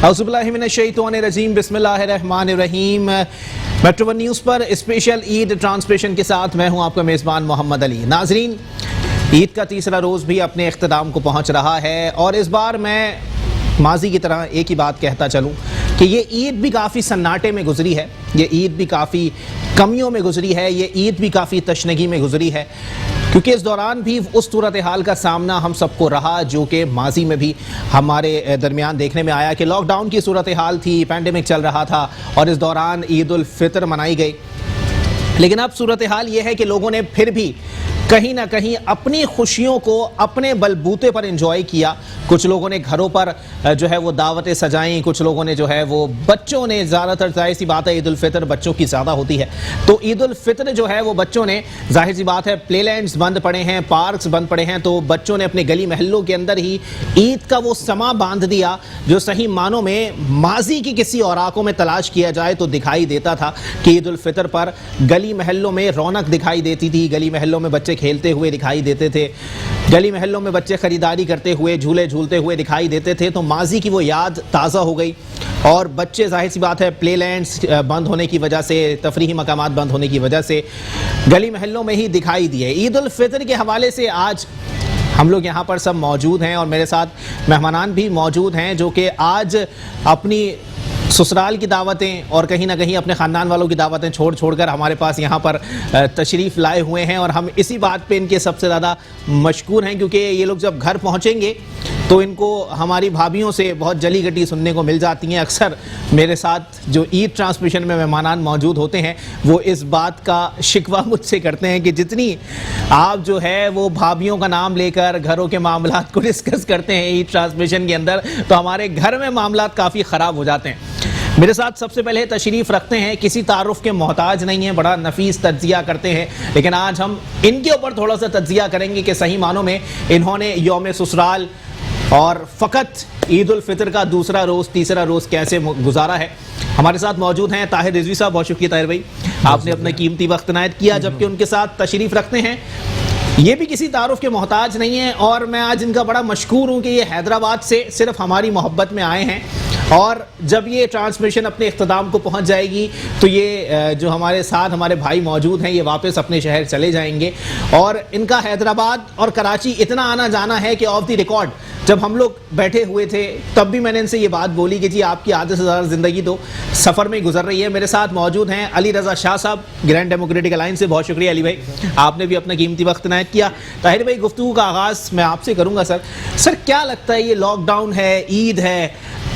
اعوذ باللہ من الشیطان الرجیم بسم اللہ الرحمن الرحیم۔ میٹرو ون نیوز پر اسپیشل عید ٹرانسمیشن کے ساتھ میں ہوں آپ کا میزبان محمد علی۔ ناظرین، عید کا تیسرا روز بھی اپنے اختتام کو پہنچ رہا ہے اور اس بار میں ماضی کی طرح ایک ہی بات کہتا چلوں کہ یہ عید بھی کافی سناٹے میں گزری ہے، یہ عید بھی کافی کمیوں میں گزری ہے، یہ عید بھی کافی تشنگی میں گزری ہے، کیونکہ اس دوران بھی اس صورتحال کا سامنا ہم سب کو رہا جو کہ ماضی میں بھی ہمارے درمیان دیکھنے میں آیا کہ لاک ڈاؤن کی صورتحال تھی، پینڈیمک چل رہا تھا اور اس دوران عید الفطر منائی گئی۔ لیکن اب صورتحال یہ ہے کہ لوگوں نے پھر بھی کہیں نہ کہیں اپنی خوشیوں کو اپنے بلبوتے پر انجوائے کیا۔ کچھ لوگوں نے گھروں پر جو ہے وہ دعوتیں سجائیں، کچھ لوگوں نے جو ہے وہ بچوں نے، زیادہ تر ظاہر سی بات ہے عید الفطر بچوں کی زیادہ ہوتی ہے، تو عید الفطر جو ہے وہ بچوں نے، ظاہر سی بات ہے پلے لینڈز بند پڑے ہیں، پارکس بند پڑے ہیں، تو بچوں نے اپنے گلی محلوں کے اندر ہی عید کا وہ سما باندھ دیا جو صحیح معنوں میں ماضی کی کسی اوراقوں میں تلاش کیا جائے تو دکھائی دیتا تھا کہ عید الفطر پر گلی محلوں میں رونق دکھائی دیتی تھی، گلی محلوں میں بچے کھیلتے ہوئے دکھائی دیتے تھے، گلی محلوں میں بچے خریداری کرتے ہوئے، جھولے جھولتے ہوئے دکھائی دیتے تھے، تو ماضی کی وہ یاد تازہ ہو گئی اور بچے ظاہر سی بات ہے پلے لینڈز بند ہونے کی وجہ سے، تفریحی مقامات بند ہونے کی وجہ سے گلی محلوں میں ہی دکھائی دیے۔ عید الفطر کے حوالے سے آج ہم لوگ یہاں پر سب موجود ہیں اور میرے ساتھ مہمانان بھی موجود ہیں جو کہ آج اپنی سسرال کی دعوتیں اور کہیں نہ کہیں اپنے خاندان والوں کی دعوتیں چھوڑ کر ہمارے پاس یہاں پر تشریف لائے ہوئے ہیں، اور ہم اسی بات پہ ان کے سب سے زیادہ مشکور ہیں کیونکہ یہ لوگ جب گھر پہنچیں گے تو ان کو ہماری بھابھیوں سے بہت جلی گٹی سننے کو مل جاتی ہیں۔ اکثر میرے ساتھ جو عید ٹرانسمیشن میں مہمانان موجود ہوتے ہیں وہ اس بات کا شکوہ مجھ سے کرتے ہیں کہ جتنی آپ جو ہے وہ بھابھیوں کا نام لے کر گھروں کے معاملات کو ڈسکس کرتے ہیں عید ٹرانسمیشن کے اندر، تو ہمارے گھر میں معاملات کافی خراب ہو جاتے ہیں۔ میرے ساتھ سب سے پہلے تشریف رکھتے ہیں، کسی تعارف کے محتاج نہیں ہیں، بڑا نفیس تجزیہ کرتے ہیں، لیکن آج ہم ان کے اوپر تھوڑا سا تجزیہ کریں گے کہ صحیح معنوں میں انہوں نے یوم سسرال اور فقط عید الفطر کا دوسرا روز تیسرا روز کیسے گزارا ہے۔ ہمارے ساتھ موجود ہیں طاہر رضوی صاحب، بہت شکریہ طاہر بھائی، آپ نے اپنا قیمتی وقت عنایت کیا، جبکہ ان کے ساتھ تشریف رکھتے ہیں یہ بھی کسی تعارف کے محتاج نہیں ہیں اور میں آج ان کا بڑا مشکور ہوں کہ یہ حیدرآباد سے صرف ہماری محبت میں آئے ہیں، اور جب یہ ٹرانسمیشن اپنے اختتام کو پہنچ جائے گی تو یہ جو ہمارے ساتھ ہمارے بھائی موجود ہیں یہ واپس اپنے شہر چلے جائیں گے، اور ان کا حیدرآباد اور کراچی اتنا آنا جانا ہے کہ آف دی ریکارڈ جب ہم لوگ بیٹھے ہوئے تھے تب بھی میں نے ان سے یہ بات بولی کہ جی آپ کی آدھے سے زیادہ زندگی تو سفر میں گزر رہی ہے۔ میرے ساتھ موجود ہیں علی رضا شاہ صاحب، گرینڈ ڈیموکریٹک الائنس سے، بہت شکریہ علی بھائی، آپ نے بھی اپنا قیمتی وقت عنایت کیا۔ طاہر بھائی، گفتگو کا آغاز میں آپ سے کروں گا۔ سر کیا لگتا ہے یہ لاک ڈاؤن ہے، عید ہے،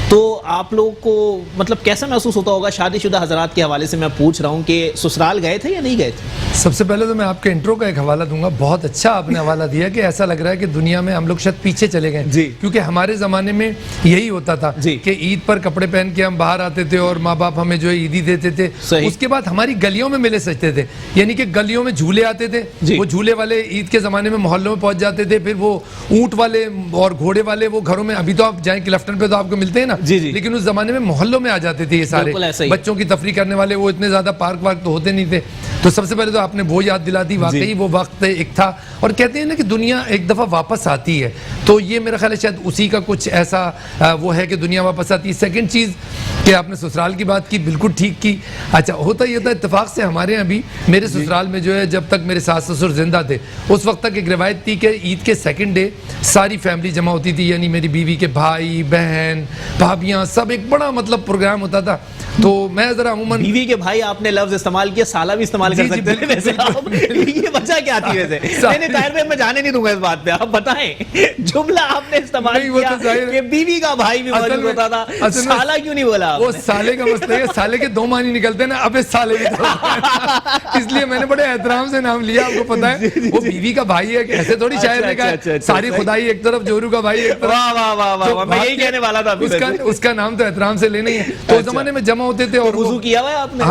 تو آپ لوگوں کو مطلب کیسا محسوس ہوتا ہوگا؟ شادی شدہ حضرات کے حوالے سے میں پوچھ رہا ہوں کہ سسرال گئے تھے یا نہیں گئے تھے؟ سب سے پہلے تو میں آپ کے انٹرو کا ایک حوالہ دوں گا، بہت اچھا آپ نے حوالہ دیا کہ ایسا لگ رہا ہے کہ دنیا میں ہم لوگ شاید پیچھے چلے گئے، کیونکہ ہمارے زمانے میں یہی ہوتا تھا کہ عید پر کپڑے پہن کے ہم باہر آتے تھے اور ماں باپ ہمیں جو ہے عیدی دیتے تھے، اس کے بعد ہماری گلیوں میں میلے سجتے تھے، یعنی کہ گلیوں میں جھولے آتے تھے، وہ جھولے والے عید کے زمانے میں محلوں میں پہنچ جاتے تھے، پھر وہ اونٹ والے اور گھوڑے والے وہ گھروں میں، ابھی تو آپ جائیں کلفٹن پہ تو آپ کو ملتے ہیں نا، لیکن اس زمانے میں محلوں میں آ جاتے تھے یہ سارے بچوں کی تفریح کرنے والے، وہ اتنے زیادہ پارک وارک تو ہوتے نہیں تھے، تو سب سے پہلے تو آپ نے وہ یاد دلا دی، واقعی وہ وقت ایک تھا، اور کہتے ہیں نا کہ دنیا ایک دفعہ واپس آتی ہے، تو یہ میرا خیال ہے شاید اسی کا کچھ ایسا وہ ہے کہ دنیا واپس آتی ہے۔ سیکنڈ چیز کہ آپ نے سسرال کی بات کی، بالکل ٹھیک کی۔ اچھا ہوتا یہ تھا اتفاق سے ہمارے یہاں بھی، میرے سسرال میں جو ہے جب تک میرے ساس سسر زندہ تھے اس وقت تک ایک روایت تھی کہ عید کے سیکنڈ ڈے ساری فیملی جمع ہوتی تھی، یعنی میری بیوی کے بھائی بہن بھابیاں سب، ایک بڑا مطلب پروگرام ہوتا تھا۔ تو میں ذرا عموماً بیوی کے بھائی آپ نے لفظ استعمال کیا، سالہ بھی استعمال کر سکتے ہیں ویسے، یہ وجہ کیا تھی ویسے؟ نہیں طاہر بھائی میں جانے نہیں دوں گا اس بات پہ، آپ بتائیں جملہ آپ نے استعمال کیا کہ بیوی کا بھائی بھی موجود ہوتا تھا، سالہ کیوں نہیں بولا؟ وہ سالے کا مسئلہ ہے، سالے کے دو معنی نکلتے ہیں نا، اب اس سالے بھی اس لیے میں نے بڑے احترام سے نام لیا، آپ کو پتا ہے وہ بیوی کا بھائی ہے، ایسے تھوڑی شاعر نے کہا ساری خدائی ایک طرف جورو کا بھائی ایک طرف، واہ واہ واہ، میں یہی کہنے والا تھا، اس کا نام تو احترام سے لینا ہی ہے۔ تو اس زمانے میں جمع ہوتے تھے اور وضو کیا ہوا ہے آپ نے؟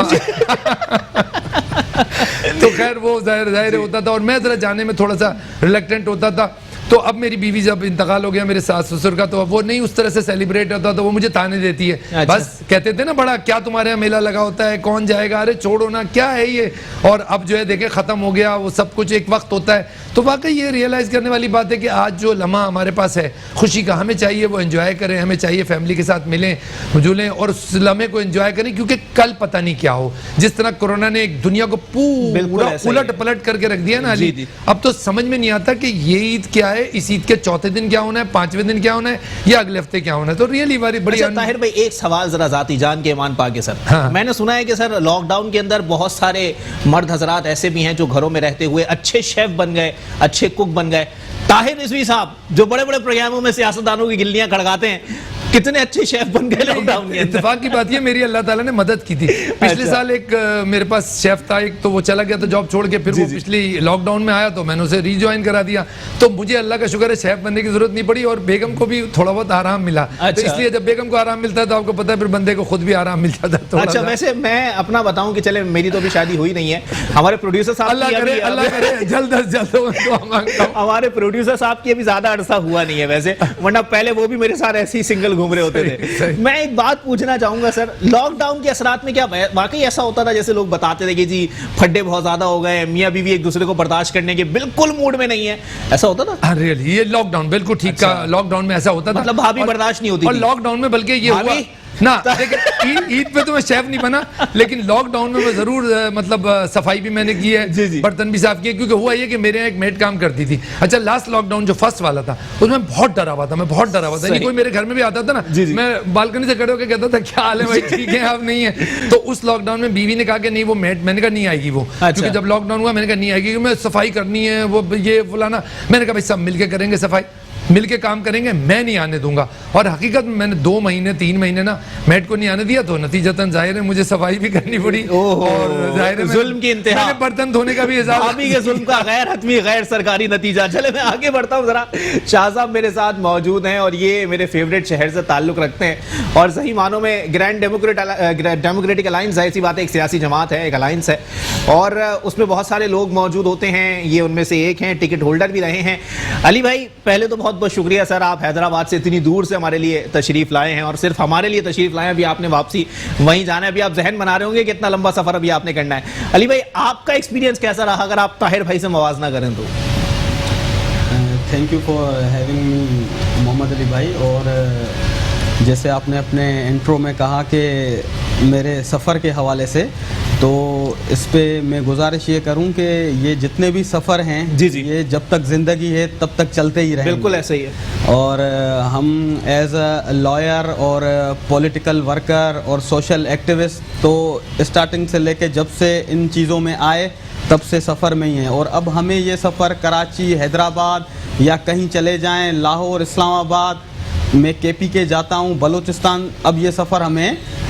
تو خیر وہ ظاہر ہوتا تھا، اور میں ذرا جانے میں تھوڑا سا ریلیکٹنٹ ہوتا تھا، تو اب میری بیوی جب انتقال ہو گیا میرے ساس سسر کا, تو اب وہ نہیں اس طرح سے سیلیبریٹ ہوتا, تو وہ مجھے تانے دیتی ہے. بس کہتے تھے نا بڑا کیا تمہارے یہاں میلہ لگا ہوتا ہے, کون جائے گا, ارے چھوڑو نا کیا ہے یہ. اور اب جو ہے دیکھیں ختم ہو گیا وہ سب کچھ, ایک وقت ہوتا ہے. تو واقعی یہ ریئلائز کرنے والی بات ہے کہ آج جو لمحہ ہمارے پاس ہے خوشی کا, ہمیں چاہیے وہ انجوائے کریں, ہمیں چاہیے فیملی کے ساتھ ملیں جلیں اور اس لمحے کو انجوائے کریں, کیونکہ کل پتہ نہیں کیا ہو. جس طرح کورونا نے ایک دنیا کو پورا الٹ پلٹ کر کے رکھ دیا نا علی, اب تو سمجھ میں نہیں آتا کہ یہ عید کیا ہے, اس عید کے چوتھے دن کیا ہونا ہے, پانچویں دن کیا ہونا ہے, یا اگلے ہفتے کیا ہونا ہے. تو ریئلی بڑی. طاہر بھائی ایک سوال ذرا ذاتی جان کے ایمان پا کے سر, میں نے سنا ہے کہ سر لاک ڈاؤن کے اندر بہت سارے مرد حضرات ایسے بھی ہیں جو گھروں میں رہتے ہوئے اچھے شیف بن گئے, اچھے کک بن گئے. طاہر رضوی صاحب جو بڑے بڑے پروگراموں میں سیاستدانوں کی گلیاں کھڑکاتے ہیں, کتنے اچھے شیف بن گئے لاک ڈاؤن کے اندر. اتفاق کی بات یہ میری اللہ تعالیٰ نے مدد کی تھی. پچھلے سال ایک میرے پاس شیف تھا ایک, تو وہ چلا گیا تھا جاب چھوڑ کے, پھر وہ پچھلی لاک ڈاؤن میں آیا تو میں نے اسے ری جوائن کرا دیا. تو مجھے اللہ کا شکر ہے شیف بننے کی ضرورت نہیں پڑی, اور بیگم کو بھی تھوڑا بہت آرام ملا. تو اس لیے جب بیگم کو آرام ملتا ہے تو آپ کو پتا ہے پھر بندے کو خود بھی آرام مل جاتا ہے. اچھا ویسے میں اپنا بتاؤں کہ چلے میری تو ابھی شادی ہوئی نہیں ہے, ہمارے پروڈیوسر صاحب اللہ کرے جلد از جلد ہمارے پروڈیوسر صاحب کی ابھی زیادہ عرصہ ہوا نہیں ہے ویسے, ورنہ پہلے وہ بھی میرے ساتھ ایسے ہی سنگل گھوم رہے ہوتے تھے. میں ایک بات پوچھنا چاہوں گا سر, لاک ڈاؤن کے اثرات میں کیا واقعی ایسا ہوتا تھا جیسے لوگ بتاتے تھے کہ جی پھڈے بہت زیادہ ہو گئے, میاں بیوی ایک دوسرے کو برداشت کرنے کے بالکل موڈ میں نہیں ہے, ایسا ہوتا تھا؟ ریئلی یہ لاک ڈاؤن بالکل ٹھیک کا, لاک ڈاؤن میں ایسا ہوتا تھا, مطلب بھابھی برداشت نہیں ہوتی, اور لاک ڈاؤن میں بلکہ یہ ہوا نا, عید پہ تو میں شیف نہیں بنا, لیکن لاک ڈاؤن میں ضرور مطلب صفائی بھی میں نے کی ہے, برتن بھی صاف کیے, کیونکہ ہوا یہ کہ میرے ایک میٹ کام کرتی تھی. اچھا لاسٹ لاک ڈاؤن جو فرسٹ والا تھا اس میں بہت ڈرا ہوا تھا, میں بہت ڈرا ہوا تھا. کوئی میرے گھر میں بھی آتا تھا نا, میں بالکنی سے کھڑے ہو کے کہتا تھا کیا حال ہے بھائی, ٹھیک ہے آپ نہیں ہے. تو اس لاک ڈاؤن میں بیوی نے کہا کہ نہیں وہ میٹ, میں نے کہا نہیں آئے گی وہ, کیونکہ جب لاک ڈاؤن ہوا میں نے کہا نہیں آئے گی, کیونکہ میں صفائی کرنی ہے, وہ یہ فلانا. میں نے کہا بھائی سب مل کے کریں گے صفائی, مل کے کام کریں گے, میں نہیں آنے دوں گا. اور حقیقت میں نے 2 مہینے 3 مہینے نا میٹ کو نہیں آنے دیا, تو نتیجتاً ظاہر ہے مجھے صفائی بھی کرنی پڑی, اور ظاہر ہے ظلم کی انتہا, برتن دھونے کا بھی بھابھی کے ظلم کا غیر حتمی غیر سرکاری نتیجہ. چلے میں آگے بڑھتا ہوں ذرا, شاہ صاحب میرے ساتھ موجود ہیں اور یہ میرے فیوریٹ شہر سے تعلق رکھتے ہیں, اور صحیح معنوں میں گرینڈ ڈیموکریٹک الائنس, ظاہر سی بات ہے ایک سیاسی جماعت ہے, ایک الائنس ہے, اور اس میں بہت سارے لوگ موجود ہوتے ہیں, یہ ان میں سے ایک ہیں, ٹکٹ ہولڈر بھی رہے ہیں. علی بھائی پہلے تو بہت بہت شکریہ سر, آپ حیدرآباد سے اتنی دور سے ہمارے لیے تشریف لائے ہیں, اور صرف ہمارے لیے تشریف لائے ہیں, ابھی آپ نے واپسی وہیں جانا ہے, ابھی آپ ذہن بنا رہے ہوں گے کہ اتنا لمبا سفر ابھی آپ نے کرنا ہے. علی بھائی آپ کا ایکسپیرینس کیسا رہا اگر آپ طاہر بھائی سے موازنہ کریں تو؟ Thank you for having me Muhammad Ali بھائی. اور جیسے آپ نے اپنے انٹرو میں کہا کہ میرے سفر کے حوالے سے, تو اس پہ میں گزارش یہ کروں کہ یہ جتنے بھی سفر ہیں یہ جب تک زندگی ہے تب تک چلتے ہی رہیں. بالکل ایسا ہی ہے. اور ہم ایز اے لائر اور پولیٹیکل ورکر اور سوشل ایکٹیوسٹ تو اسٹارٹنگ سے لے کے جب سے ان چیزوں میں آئے تب سے سفر میں ہی ہیں. اور اب ہمیں یہ سفر کراچی, حیدرآباد یا کہیں چلے جائیں, لاہور, اسلام آباد, میں کے پی کے جاتا ہوں, بلوچستان, اب یہ سفر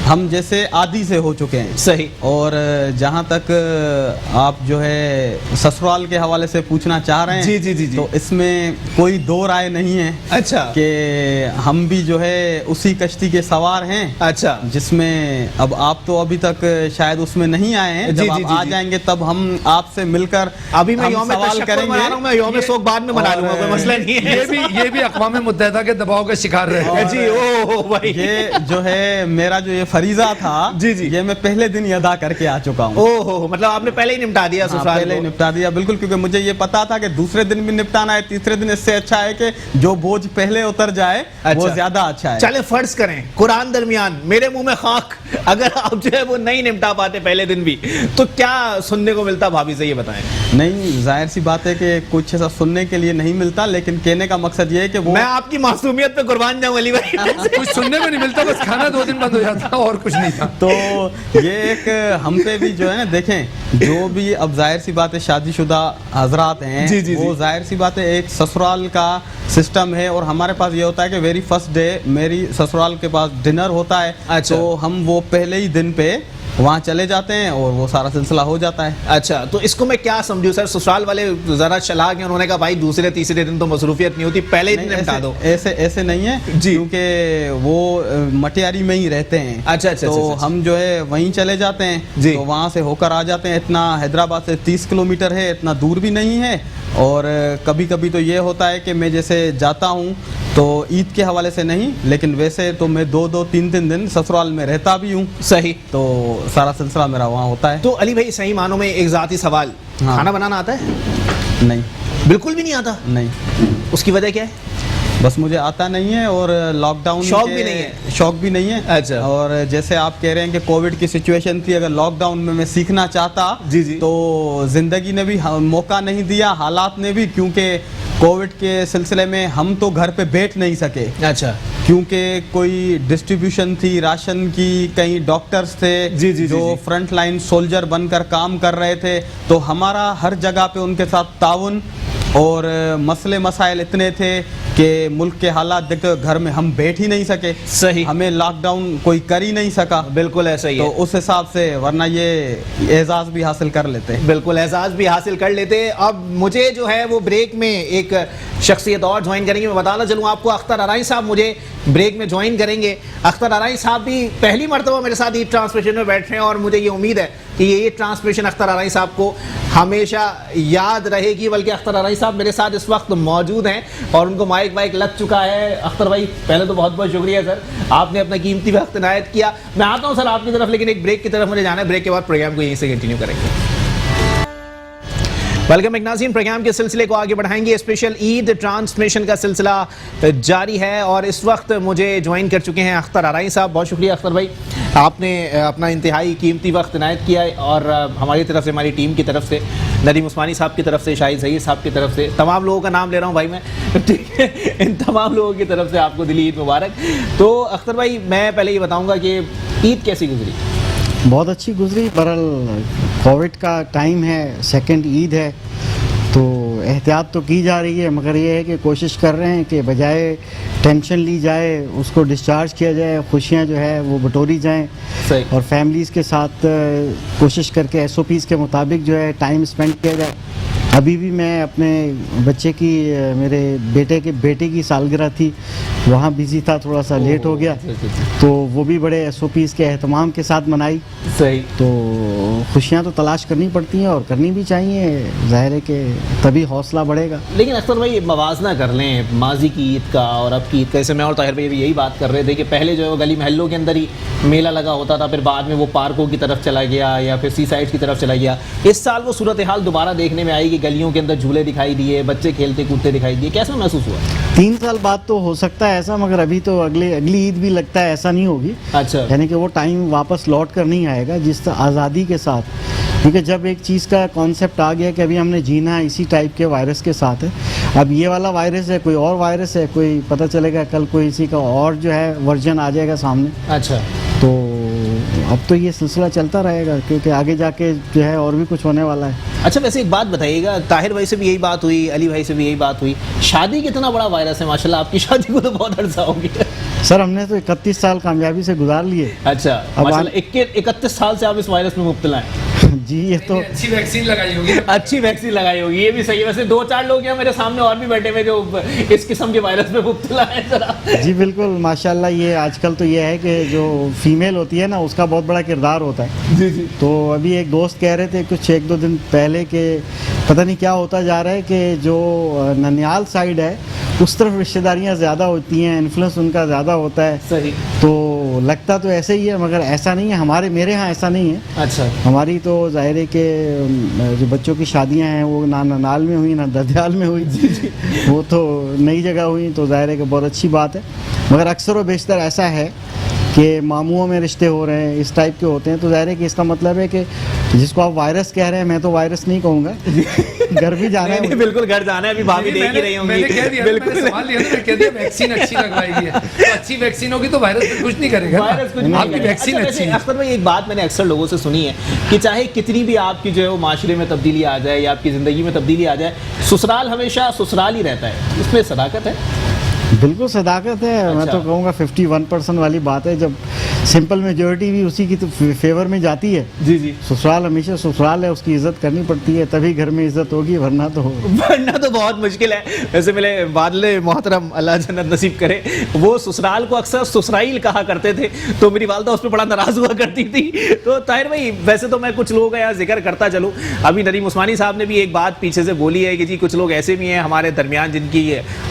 ہم جیسے عادی سے ہو چکے ہیں. صحیح. اور جہاں تک آپ جو ہے سسرال کے حوالے سے پوچھنا چاہ رہے ہیں, جی تو اس میں کوئی دو رائے نہیں ہے. اچھا. کہ ہم بھی جو ہے اسی کشتی کے سوار ہیں. اچھا. جس میں اب آپ تو ابھی تک شاید اس میں نہیں آئے ہیں, جب آپ آ جائیں گے تب ہم آپ سے مل کر ابھی میں یوم تشکر منا رہا ہوں, میں یوم سوگ بعد میں منا لوں گا, کوئی مسئلہ نہیں ہے. یہ بھی اقوام متحدہ کے دباؤ کا شکار رہے ہیں. جی او بھائی, یہ جو ہے میرا جو یہ فریضہ تھا یہ میں پہلے دن ہی ادا کر کے آ چکا ہوں. اوہ مطلب آپ نے پہلے ہی نپٹا دیا سسرال کو؟ پہلے ہی نپٹا دیا بالکل, کیونکہ مجھے یہ پتا تھا کہ دوسرے دن بھی نپٹانا ہے, تیسرے دن اس سے اچھا ہے کہ جو بوجھ پہلے اتر جائے وہ زیادہ اچھا ہے. چلے فرض کریں قرآن درمیان, میرے منہ میں خاک, اگر آپ جو ہے وہ نہیں نپٹا پاتے پہلے دن بھی, تو کیا سننے کو ملتا بھابھی سے, یہ بتائیں. نہیں ظاہر سی بات ہے کہ کچھ ایسا سننے کے لیے نہیں ملتا, لیکن کہنے کا مقصد یہ ہے کہ میں آپ کی معصومیت پہ قربان جاؤں علی بھائی. کچھ سننے کو نہیں ملتا, بس کھانا 2 دن بند ہو جاتا اور کچھ نہیں تھا. تو یہ ایک ہم پہ بھی جو ہے نا, دیکھیں جو بھی اب ظاہر سی بات ہے شادی شدہ حضرات ہیں, وہ ظاہر سی بات ہے ایک سسرال کا سسٹم ہے, اور ہمارے پاس یہ ہوتا ہے کہ ویری فرسٹ ڈے میری سسرال کے پاس ڈنر ہوتا ہے. تو ہم وہ پہلے ہی دن پہ वहाँ चले जाते हैं और वो सारा सिलसिला हो जाता है। अच्छा, तो इसको मैं क्या समझूं सर, ससुराल वाले जरा चला के उन्होंने कहा भाई दूसरे तीसरे दिन तो मसरूफियत नहीं होती, पहले ही दिन निपटा दो। ऐसे नहीं है क्योंकि वो मटियारी में ही रहते हैं। अच्छा, तो हम जो है वहीं चले जाते हैं, तो वहाँ से होकर आ जाते हैं। इतना हैदराबाद से 30 किलोमीटर है, इतना दूर भी नहीं है। और कभी कभी तो ये होता है कि मैं जैसे जाता हूँ तो ईद के हवाले से नहीं, लेकिन वैसे तो मैं 2-3 दिन ससुराल में रहता भी हूँ। सही, तो सारा सिलसिला मेरा वहाँ होता है। तो अली भाई सही मानों में एक ज़ाती सवाल, खाना बनाना आता है? नहीं, बिल्कुल भी नहीं आता। नहीं। उसकी वजह क्या है? बस मुझे आता नहीं है और लॉकडाउन शौक भी नहीं है। शौक भी नहीं है। अच्छा। और जैसे आप कह रहे हैं कि कोविड की सिचुएशन थी, अगर लॉकडाउन में मैं सीखना चाहता जी। तो ज़िंदगी ने भी मौका नहीं दिया, हालात ने भी, क्योंकि कोविड के सिलसिले में हम तो घर पे बैठ नहीं सके। अच्छा, क्योंकि कोई डिस्ट्रीब्यूशन थी राशन की, कई डॉक्टर्स थे जो फ्रंट लाइन सोल्जर बनकर काम कर रहे थे, तो हमारा हर जगह पे उनके साथ ताउन और मसले मसाइल इतने थे कि मुल्क के हालात देखते हुए घर में हम बैठ ही नहीं सके। सही, हमें लॉकडाउन कोई कर ही नहीं सका। बिल्कुल ऐसा ही तो है। उस हिसाब से, वरना ये एजाज़ भी हासिल कर लेते। बिल्कुल एजाज़ भी हासिल कर लेते। अब मुझे जो है वो ब्रेक में एक शख्सियत और ज्वाइन करेंगे। मैं बताना चलूँ आपको, अख्तर अराई साहब मुझे ब्रेक में ज्वाइन करेंगे। अख्तर अराई साहब भी पहली मरतबा मेरे साथ ईद ट्रांसमिशन में बैठ रहे हैं और मुझे ये उम्मीद है कि ये ट्रांसमिशन अख्तर अराई साहब को हमेशा याद रहेगी। बल्कि अख्तर अराई साहब मेरे साथ इस वक्त मौजूद हैं और उनको माइक लग चुका है। अख्तर भाई पहले तो बहुत बहुत शुक्रिया सर, आपने अपना कीमती वक्त इनायत किया। मैं आता हूँ सर आपकी तरफ, लेकिन एक ब्रेक की तरफ मुझे जाना है। ब्रेक के बाद प्रोग्राम को यहीं से कंटिन्यू करेंगे। वेलकम नाज़रीन, प्रोग्राम के सिलसिले को आगे बढ़ाएंगे। स्पेशल ईद ट्रांसमिशन का सिलसिला जारी है और इस वक्त मुझे ज्वाइन कर चुके हैं अख्तर अराई साहब। बहुत शुक्रिया अख्तर भाई, आपने अपना इंतहाई कीमती वक्त इनायत किया है और हमारी तरफ से, हमारी टीम की तरफ से, नदीम उस्मानी साहब की तरफ से, शाहिद ज़हीर साहब की तरफ से, तमाम लोगों का नाम ले रहा हूँ भाई मैं, ठीक है, इन तमाम लोगों की तरफ से आपको दिली ईद मुबारक। तो अख्तर भाई मैं पहले ये बताऊँगा कि ईद कैसी गुजरी? बहुत अच्छी गुजरी। बहरहाल कोविड का टाइम है, सेकंड ईद है, तो एहतियात तो की जा रही है, मगर ये है कि कोशिश कर रहे हैं कि बजाय टेंशन ली जाए उसको डिस्चार्ज किया जाए, खुशियाँ जो है वो बटोरी जाएं और फैमिलीज़ के साथ कोशिश करके SOPs के मुताबिक जो है टाइम स्पेंड किया जाए। अभी भी मैं अपने बच्चे की, मेरे बेटे की सालगिरह थी, वहाँ बिजी था, थोड़ा सा लेट हो गया, तो वो भी बड़े SOPs के एहतमाम के साथ मनाई। सही, तो खुशियाँ तो तलाश करनी पड़ती हैं और करनी भी चाहिए, ज़ाहिर है कि तभी हौसला बढ़ेगा। लेकिन अख्तर भाई मवाजना कर लें माजी की ईद का और अब की ईद का, जैसे मैं और ताहिर भाई भी यही बात कर रहे थे कि पहले जो है गली महल्लों के अंदर ही मेला लगा होता था, फिर बाद में वो पार्कों की तरफ चला गया या फिर सी साइड्स की तरफ चला गया। इस साल वो सूरत हाल दोबारा देखने में आई कि गलियों के अंदर झूले दिखाई दिए, बच्चे खेलते कूदते दिखाई दिए। कैसा महसूस हुआ? 3 साल बाद तो हो सकता है ऐसा, मगर अभी तो अगली ईद भी लगता है ऐसा नहीं होगी। अच्छा, यानी कि वो टाइम वापस लौट कर नहीं आएगा जिस आज़ादी के साथ, क्योंकि जब एक चीज़ का कॉन्सेप्ट आ गया कि अभी हमने जीना है इसी टाइप के वायरस के साथ है, अब ये वाला वायरस है, कोई और वायरस है, कोई पता चलेगा कल कोई इसी का और जो है वर्जन आ जाएगा सामने। अच्छा, तो अब तो ये सिलसिला चलता रहेगा, क्योंकि आगे जाके जो है और भी कुछ होने वाला है। अच्छा, वैसे एक बात बताइएगा, ताहिर भाई से भी यही बात हुई, अली भाई से भी यही बात हुई, शादी कितना बड़ा वायरस है माशाल्लाह, आपकी शादी को तो बहुत अरसा हो गया। सर हमने तो 31 साल कामयाबी से गुजार लिए। अच्छा, माशाल्लाह 31 साल से आप इस वायरस में मुब्तला हैं। जी, ये तो अच्छी वैक्सीन लगाई होगी। अच्छी वैक्सीन लगाई होगी, ये भी सही है। वैसे 2-4 लोग यहाँ मेरे सामने और भी बैठे हुए जो इस किस्म के वायरस में मुब्तला है जरा। जी बिल्कुल, माशाल्लाह। ये आजकल तो ये है कि जो फीमेल होती है ना, उसका बहुत बड़ा किरदार होता है। जी जी। तो अभी एक दोस्त कह रहे थे कुछ 1-2 दिन पहले कि पता नहीं क्या होता जा रहा है कि जो ननियाल साइड है उस तरफ रिश्तेदारियाँ ज़्यादा होती हैं, इन्फ्लुएंस उनका ज़्यादा होता है। सही। तो लगता तो ऐसे ही है, मगर ऐसा नहीं है। मेरे यहाँ ऐसा नहीं है। अच्छा। हमारी तो ज़ाहिर है कि जो बच्चों की शादियाँ हैं वो ना ननाल में हुई ना ददयाल में हुई, वो तो नई जगह हुई, तो ज़ाहिर है कि बहुत अच्छी बात है। मगर अक्सर व बेशतर ऐसा है कि मामुओं में रिश्ते हो रहे हैं, इस टाइप के होते हैं, तो ज़ाहिर है कि इसका मतलब है कि जिसको आप वायरस कह रहे हैं, मैं तो वायरस नहीं कहूँगा, घर भी जाना है। बिल्कुल घर जाना है, अभी भाभी देख ही रही होंगी। मैंने कह दिया, मैंने सवाल लिया था, कह दिया वैक्सीन अच्छी लगवाई है, तो अच्छी वैक्सीन होगी तो वायरस कुछ नहीं करेगा, वायरस कुछ नहीं आपकी वैक्सीन अच्छी है। अख्तर भाई एक बात मैंने अक्सर लोगों से सुनी है कि चाहे कितनी भी आपकी जो है वो माशरे में तब्दीली आ जाए या आपकी ज़िंदगी में तब्दीली आ जाए, ससुराल हमेशा ससुराल ही रहता है। उसमें सदाकत है? बिल्कुल सदाकत है। मैं तो कहूँगा 51% वाली बात है। जब सिंपल मेजोरिटी भी उसी की तो फेवर में जाती है। जी जी, ससुराल हमेशा ससुराल है, उसकी इज्जत करनी पड़ती है, तभी घर में इज्जत होगी, वरना तो बहुत मुश्किल है। वैसे मेरे बादल मोहतरम अल्लाह जन्नत नसीब करे, वो ससुराल को अक्सर ससुराइल कहा करते थे, तो मेरी वालदा उस पर बड़ा नाराज हुआ करती थी। तो ताहिर भाई, वैसे तो मैं कुछ लोगों का यहाँ जिक्र करता चलूँ, अभी नदीम उस्मानी साहब ने भी एक बात पीछे से बोली है कि जी कुछ लोग ऐसे भी हैं हमारे दरमियान जिनकी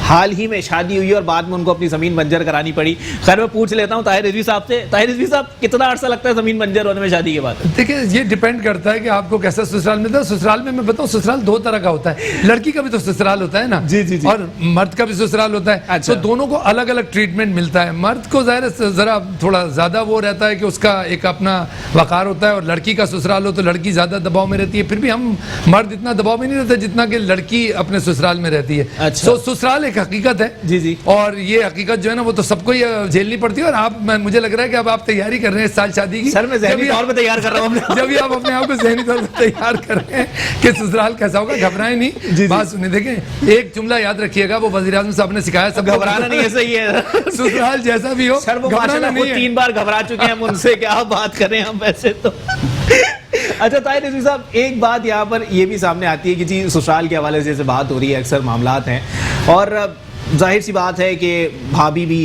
हाल ही में शादी हुई और बाद में उनको अपनी ज़मीन बंजर करानी पड़ी। खैर मैं पूछ लेता हूँ ताहिर रिजवी साहब से, ताहिर रिजवी साहब कितना अर्सा लगता है ज़मीन बंजर होने में शादी के बाद? देखिए, ये डिपेंड करता है कि आपको कैसा ससुराल मिलता है। ससुराल में मैं बताऊँ, ससुराल दो तरह का होता है, लड़की का भी तो ससुराल होता है ना, जी जी जी, और मर्द का भी ससुराल होता है। अच्छा। तो दोनों को अलग अलग ट्रीटमेंट मिलता है। मर्द को ज़ाहिर ज़रा थोड़ा ज़्यादा वो रहता है कि उसका एक अपना वक़ार होता है, और लड़की का ससुराल हो तो लड़की ज़्यादा दबाव में रहती है। फिर भी हम मर्द इतना दबाव में नहीं रहते जितना कि लड़की अपने ससुराल में रहती है। अच्छा। तो ससुराल एक हकीकत है जी जी, और ये हकीकत जो है ना वो तो सबको ही झेलनी पड़ती है। और आप, मुझे लग रहा है कि अब आप तैयारी कर रहे हैं इस साल शादी की। सर मैं ज़हनी तौर पे तैयार कर रहा हूँ। जब भी आप अपने आप को ज़हनी तौर पे तैयार कर रहे हैं कि ससुराल कैसा होगा, घबराएं नहीं। बात सुनिए, देखें, एक जुमला याद रखिएगा, वो वज़ीर आज़म साहब ने सिखाया, सब घबराना नहीं है, सही है। ससुराल जैसा भी हो, सर वो माशाल्लाह वो 3 बार घबरा चुके हैं, उनसे क्या बात करें हम वैसे तो। अच्छा ताहिर रिजवी साहब, एक बात यहाँ पर ये भी सामने आती है कि जी ससुराल के हवाले से जैसे बात हो रही है, अक्सर मामलात हैं, और जाहिर सी बात है कि भाभी भी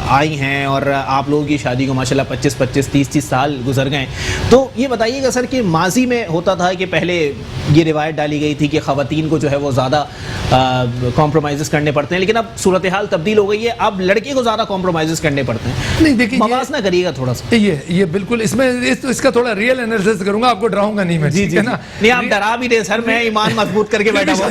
आई हैं और आप लोगों की शादी को माशाल्लाह 25-25, 30-30 साल गुजर गए। तो ये बताइएगा सर कि माजी में होता था कि पहले ये रिवायत डाली गई थी कि ख़वातीन को जो है वो ज़्यादा कॉम्प्रोमाइज़ करने पड़ते हैं, लेकिन अब सूरत हाल तब्दील हो गई है, अब लड़के को ज़्यादा कॉम्प्रोमाइज़ करने पड़ते हैं। नहीं, देखिए, मवाज़ना करिएगा थोड़ा सा। ये बिल्कुल इसमें इसका थोड़ा रियल एनालिसिस करूंगा, आपको डराऊंगा नहीं मैं। जी जी, ना, नहीं आप डरा भी दे सर, मैं ईमान मजबूत करके बैठा हुआ।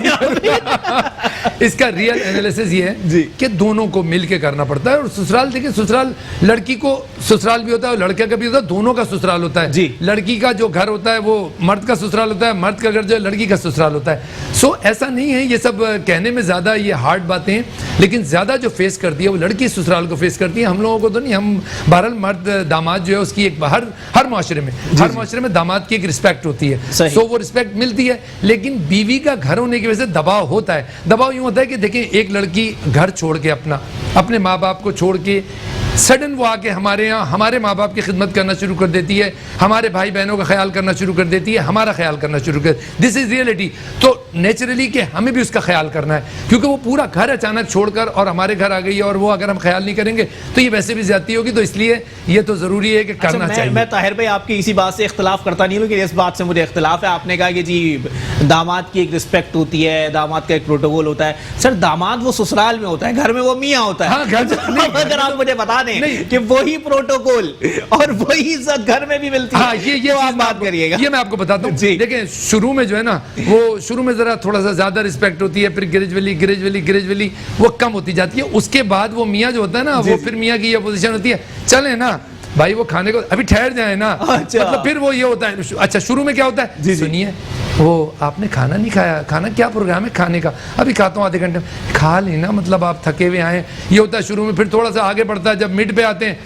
इसका रियल एनालिसिस ये है कि दोनों को मिल के करना पड़ता है। और ससुराल, देखिए, ससुराल लड़की को ससुराल भी होता है और लड़के का भी होता है, दोनों का ससुराल होता है जी। लड़की का जो घर होता है वो मर्द का ससुराल होता है, मर्द का घर जो है लड़की का ससुराल होता है। सो ऐसा नहीं है, ये सब कहने में ज़्यादा ये हार्ड बातें हैं, लेकिन ज़्यादा जो फेस करती है वो लड़की ससुराल को फेस करती है। हम लोगों को तो नहीं, हम बहरहाल मर्द दामाद जो है उसकी एक हर माशरे में दामाद की एक रिस्पेक्ट होती है, सो वो रिस्पेक्ट मिलती है। लेकिन बीवी का घर होने की वजह से दबाव होता है। दबाव यूँ होता है कि देखें, एक लड़की घर छोड़ के अपने माँ बाप को छोड़ के सडन वो आके हमारे यहाँ हमारे माँ बाप की खिदमत करना शुरू कर देती है, हमारे भाई बहनों का ख्याल करना शुरू कर देती है, हमारा ख्याल करना शुरू कर, दिस इज़ रियलिटी। तो नेचुरली कि हमें भी उसका ख्याल करना है, क्योंकि वो पूरा घर अचानक छोड़कर और हमारे घर आ गई है, और वो अगर हम ख्याल नहीं करेंगे तो ये वैसे भी ज्यादती होगी। तो इसलिए ये तो ज़रूरी है कि करना चाहिए। मैं ताहिर भाई आपकी इसी बात से इख्तलाफ करता नहीं हूँ, लेकिन इस बात से मुझे इख्तलाफ है। आपने कहा कि जी दामाद की एक रिस्पेक्ट होती है, दामाद का एक प्रोटोकॉल होता है। सर दामाद वो ससुराल में होता है, घर में वो मियाँ होता है। अगर आप मुझे बता दें कि वही प्रोटोकॉल और वही इज्जत घर में भी मिलती है, ये आप बात करिएगा। ये मैं आपको बताता हूँ। देखिए, शुरू में जो है ना, वो शुरू में जरा थोड़ा सा ज्यादा रिस्पेक्ट होती है, फिर ग्रेजुअली वो कम होती जाती है। उसके बाद वो मियाँ जो होता है ना, वो फिर मियाँ की ये पोजीशन होती है, चले ना भाई वो खाने को अभी ठहर जाए ना। अच्छा। मतलब फिर वो ये होता है। अच्छा, शुरू में क्या होता है, सुनिए, वो आपने खाना नहीं खाया, खाना क्या प्रोग्राम है खाने का, अभी खाता हूँ आधे घंटे में, खा लेना, मतलब आप थके हुए आए, ये होता है शुरू में। फिर थोड़ा सा आगे बढ़ता है, जब मिड पे आते हैं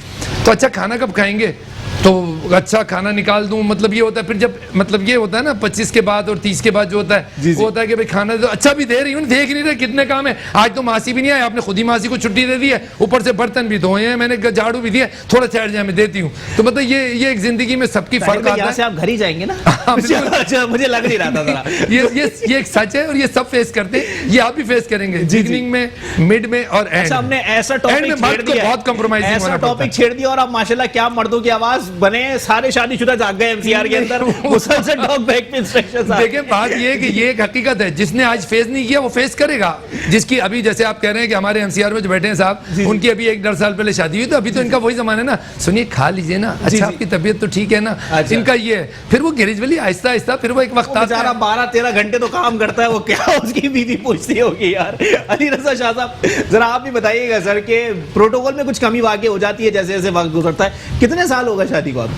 तो अच्छा खाना कब खाएंगे, तो अच्छा खाना निकाल दूं, मतलब ये होता है। फिर जब मतलब ये होता है ना 25 के बाद और 30 के बाद जो होता है वो होता है कि भाई खाना तो अच्छा भी दे रही हूँ, देख नहीं रहे कितने काम है, आज तो मासी भी नहीं आए, आपने खुद ही मासी को छुट्टी दे दी है, ऊपर से बर्तन भी धोए हैं, मैंने झाड़ू भी दिया, थोड़ा ठहर जाए मैं देती हूँ। तो मतलब ये एक जिंदगी में सबकी फर्क आता है। आप घर ही जाएंगे ना? अच्छा, मुझे लग नहीं रहा था। ये एक सच है और ये सब फेस करते हैं, ये आप भी फेस करेंगे बिगिनिंग में, मिड में और एंड। हमने ऐसा टॉपिक छेड़ दिया, बहुत कॉम्प्रोमाइजिंग ऐसा टॉपिक छेड़ दिया और अब माशाल्लाह क्या मर्दों की आवाज बने, सारे शादीशुदा जाग गए एमसीआर के अंदर। मुसलसल टॉक बैक पे इंस्ट्रक्शंस। देखिए, बात ये है कि ये एक हकीकत है, जिसने आज फेस नहीं किया वो फेस करेगा। जिसकी अभी जैसे आप कह रहे हैं कि हमारे एमसीआर में जो बैठे हैं साहब, उनकी अभी 1-1.5 साल पहले शादी हुई, तो अभी तो इनका वही जमाना है ना, सुनिए खा लीजिए ना, अच्छा आपकी तबीयत तो ठीक है ना, इनका ये है। फिर वो ग्रेजुअली आहिस्ता आहिस्ता फिर वो एक वक्त आता है, 12-13 घंटे तो काम करता है, वो क्या उसकी बीवी पूछती होगी यार। अली रज़ा शाह साहब, जरा आप भी बताइएगा सर के प्रोटोकॉल में कुछ कमी वाकई हो जाती है जैसे जैसे वक्त गुजरता है। कितने साल होगा شادی کو آپ؟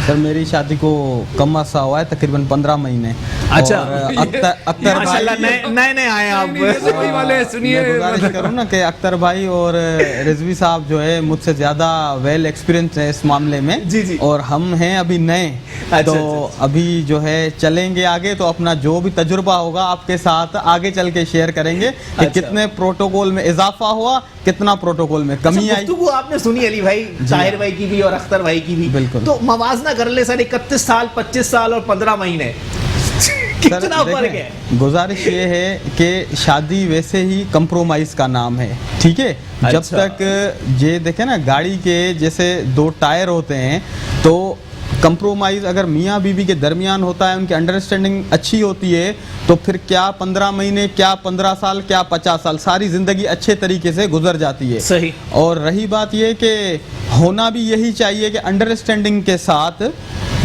سر میری شادی کو کم عرصہ ہوا ہے، تقریباً 15 مہینے. اچھا اختر بھائی نئے آئے آپ. سنیے میں گزارش کروں نا کہ اختر بھائی اور رضوی صاحب جو ہے مجھ سے زیادہ ویل ایکسپیرینس ہے اس معاملے میں، اور ہم ہیں ابھی نئے، تو ابھی جو ہے چلیں گے آگے، تو اپنا جو بھی تجربہ ہوگا آپ کے ساتھ آگے چل کے شیئر کریں گے کہ کتنے پروٹوکول میں اضافہ ہوا، کتنا پروٹوکول میں کمی آئی. گفتگو آپ نے سنی علی بھائی، طاہر بھائی کی بھی اور اختر بھائی کی بھی، بالکل. تو موازنہ کر لے سر، 31 سال 25 سال اور 15 مہینے کتنا فرق ہے؟ گزارش یہ ہے کہ شادی ویسے ہی کمپرومائز کا نام ہے، ٹھیک ہے. جب تک یہ دیکھیں نا گاڑی کے جیسے 2 ٹائر ہوتے ہیں، تو کمپرومائز اگر میاں بیوی کے درمیان ہوتا ہے، ان کی انڈرسٹینڈنگ اچھی ہوتی ہے، تو پھر کیا 15 مہینے، کیا 15 سال، کیا 50 سال، ساری زندگی اچھے طریقے سے گزر جاتی ہے. صحیح. اور رہی بات یہ کہ ہونا بھی یہی چاہیے کہ انڈرسٹینڈنگ کے ساتھ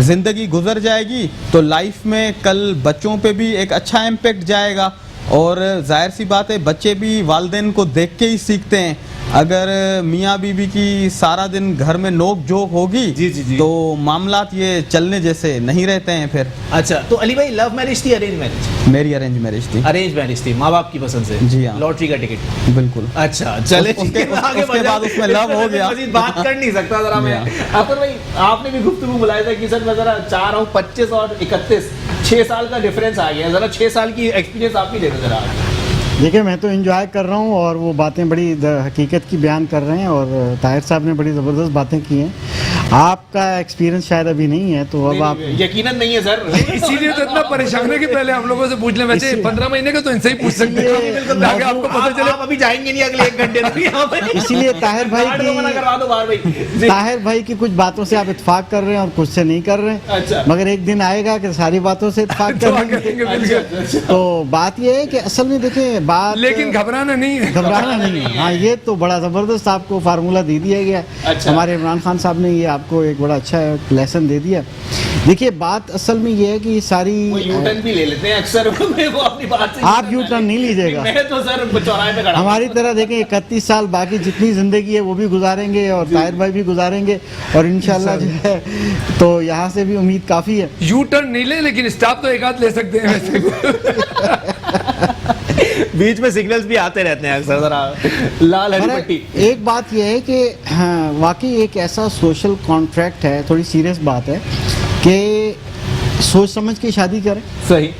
زندگی گزر جائے گی، تو لائف میں کل بچوں پہ بھی ایک اچھا امپیکٹ جائے گا. اور ظاہر سی بات ہے بچے بھی والدین کو دیکھ کے ہی سیکھتے ہیں. اگر میاں بیوی کی سارا دن گھر میں نوک جھوک ہوگی تو معاملات یہ چلنے جیسے نہیں رہتے ہیں پھر. اچھا تو علی بھائی لو میرج تھی ارینج میرج؟ میری ارینج میرج تھی. ارینج میرج تھی، ماں باپ کی پسند سے؟ جی ہاں. لاٹری کا ٹکٹ؟ بالکل. اچھا چلے اس کے بعد اس میں لو ہو گیا. مزید بات کر نہیں سکتا ذرا میں. اختر بھائی آپ نے بھی گفتگو بلایا تھا کہ سر میں ذرا چاہ رہا ہوں 25 اور 31 6 سال کا ڈفرینس آ گیا ہے، ذرا 6 سال کی ایکسپیرینس آپ ہی دے دیں ذرا. دیکھیں میں تو انجوائے کر رہا ہوں، اور وہ باتیں بڑی حقیقت کی بیان کر رہے ہیں، اور طاہر صاحب نے بڑی زبردست باتیں کی ہیں. آپ کا ایکسپیرینس شاید ابھی نہیں ہے، تو اب آپ یقیناً نہیں ہے سر. اسی لیے تو اتنا پریشان ہے کہ پہلے ہم لوگوں سے پوچھ لیں. ویسے 15 مہینے کا تو ان سے ہی پوچھ سکتے ہیں تاکہ آپ کو پتہ چلے. آپ ابھی جائیں گے نہیں اگلے 1 گھنٹے میں. اسی لیے طاہر بھائی کی کچھ باتوں سے آپ اتفاق کر رہے ہیں اور کچھ سے نہیں کر رہے ہیں، مگر ایک دن آئے گا کہ ساری باتوں سے اتفاق کریں گے. تو بات یہ ہے کہ اصل میں دیکھیں بات، لیکن گھبرانا نہیں ہے. ہاں یہ تو بڑا زبردست آپ کو فارمولہ دے دیا گیا. ہمارے عمران خان صاحب نے یہ آپ کو ایک بڑا اچھا لیسن دے دیا. دیکھیے بات اصل میں یہ ہے کہ ساری یو ٹرن بھی لے لیتے ہیں اکثر. آپ یو ٹرن نہیں لیجیے گا ہماری طرح. دیکھیں 31 سال باقی جتنی زندگی ہے وہ بھی گزاریں گے، اور طاہر بھائی بھی گزاریں گے، اور انشاءاللہ جو ہے تو یہاں سے بھی امید کافی ہے. یو ٹرن نہیں لیں، لیکن اسٹاپ تو ایک آدھ لے سکتے ہیں ویسے. بیچ میں سگنلز بھی آتے رہتے ہیں اکثر ذرا لال ہری پٹی. ایک بات یہ ہے کہ واقعی ایک ایسا سوشل کانٹریکٹ ہے، تھوڑی سیریس بات ہے کہ سوچ سمجھ کے شادی کریں. صحیح.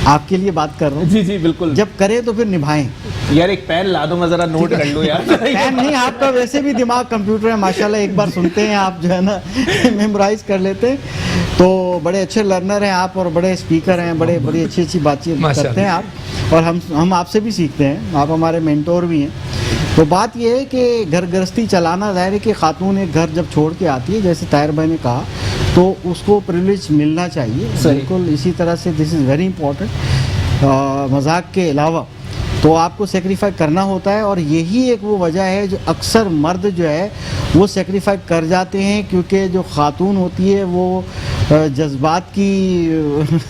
آپ کے لیے بات کر رہا ہوں. جی بالکل. جب کریں تو پھر نبھائیں. یار ایک پین لا دو، میں ذرا نوٹ کر لوں یار. پین نہیں، آپ کا ویسے بھی دماغ کمپیوٹر ہے ماشاءاللہ، ایک بار سنتے ہیں آپ جو ہے نا میمورائز کر لیتے ہیں. تو بڑے اچھے لرنر ہیں آپ، اور بڑے اسپیکر ہیں، بڑی اچھی بات چیت کرتے ہیں آپ، اور ہم آپ سے بھی سیکھتے ہیں. آپ ہمارے مینٹور بھی ہیں. تو بات یہ ہے کہ گھر گرہستی چلانا، ظاہر ہے کہ خاتون ایک گھر جب چھوڑ کے آتی ہے، جیسے طاہر بھائی نے کہا، تو اس کو پریولیج ملنا چاہیے. بالکل اسی طرح سے دس از ویری امپورٹنٹ. مذاق کے علاوہ تو آپ کو سیکریفائی کرنا ہوتا ہے، اور یہی ایک وہ وجہ ہے جو اکثر مرد جو ہے وہ سیکریفائی کر جاتے ہیں، کیونکہ جو خاتون ہوتی ہے وہ جذبات کی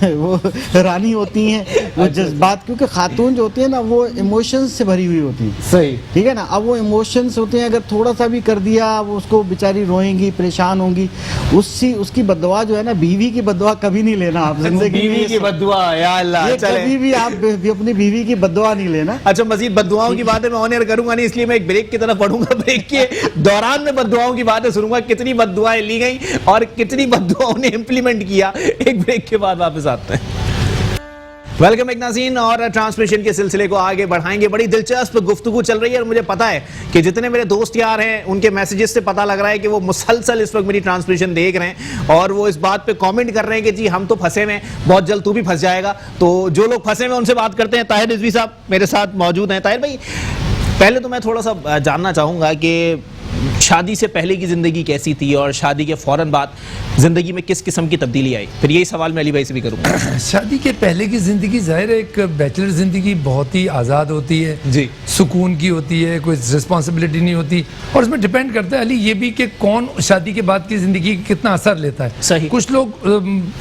وہ رانی ہوتی ہیں. وہ جذبات، کیونکہ خاتون جو ہوتی ہیں نا وہ ایموشنز سے بھری ہوئی ہوتی ہیں. صحیح. ٹھیک ہے نا. اب وہ ایموشنز ہوتے ہیں، اگر تھوڑا سا بھی کر دیا وہ اس کو بیچاری روئیں گی، پریشان ہوں گی. اس کی بددعا جو ہے نا، بیوی کی بددعا کبھی نہیں لینا آپ زندگی میں. بیوی کی بددعا یا اللہ، کبھی بھی آپ اپنی بیوی کی بددعا نہیں لینا. اچھا مزید بددعاؤں کی باتیں میں آنر کروں گا نہیں، اس لیے میں ایک بریک کی طرف بڑھوں گا. بریک کے دوران میں بددعاؤں کی باتیں سنوں گا، کتنی بددعائیں لی گئیں اور کتنی بددعاؤں نے امپلیمنٹ کیا. ایک بریک کے بعد واپس آتے ہیں. ویلکم ایک ناظرین، اور ٹرانسمیشن کے سلسلے کو آگے بڑھائیں گے. بڑی دلچسپ گفتگو چل رہی ہے، اور مجھے پتا ہے کہ جتنے میرے دوست یار ہیں ان کے میسیجز سے پتا لگ رہا ہے کہ وہ مسلسل اس وقت میری ٹرانسمیشن دیکھ رہے ہیں، اور وہ اس بات پہ کامنٹ کر رہے ہیں کہ جی ہم تو پھنسے ہوئے ہیں، بہت جلد تو بھی پھنس جائے گا. تو جو لوگ پھنسے ہوئے ان سے بات کرتے ہیں. طاہر رضوی صاحب میرے ساتھ موجود ہیں. طاہر بھائی پہلے تو میں تھوڑا سا جاننا چاہوں گا کہ شادی سے پہلے کی زندگی کیسی تھی اور شادی کے فوراً بعد زندگی میں کس قسم کی تبدیلی آئی. پھر یہی سوال میں علی بھائی سے بھی کروں گا. شادی کے پہلے کی زندگی ظاہر ہے ایک بیچلر زندگی بہت ہی آزاد ہوتی ہے. جی. سکون کی ہوتی ہے، کوئی رسپانسبلٹی نہیں ہوتی، اور اس میں ڈیپینڈ کرتا ہے علی یہ بھی کہ کون شادی کے بعد کی زندگی کتنا اثر لیتا ہے. صحیح. کچھ لوگ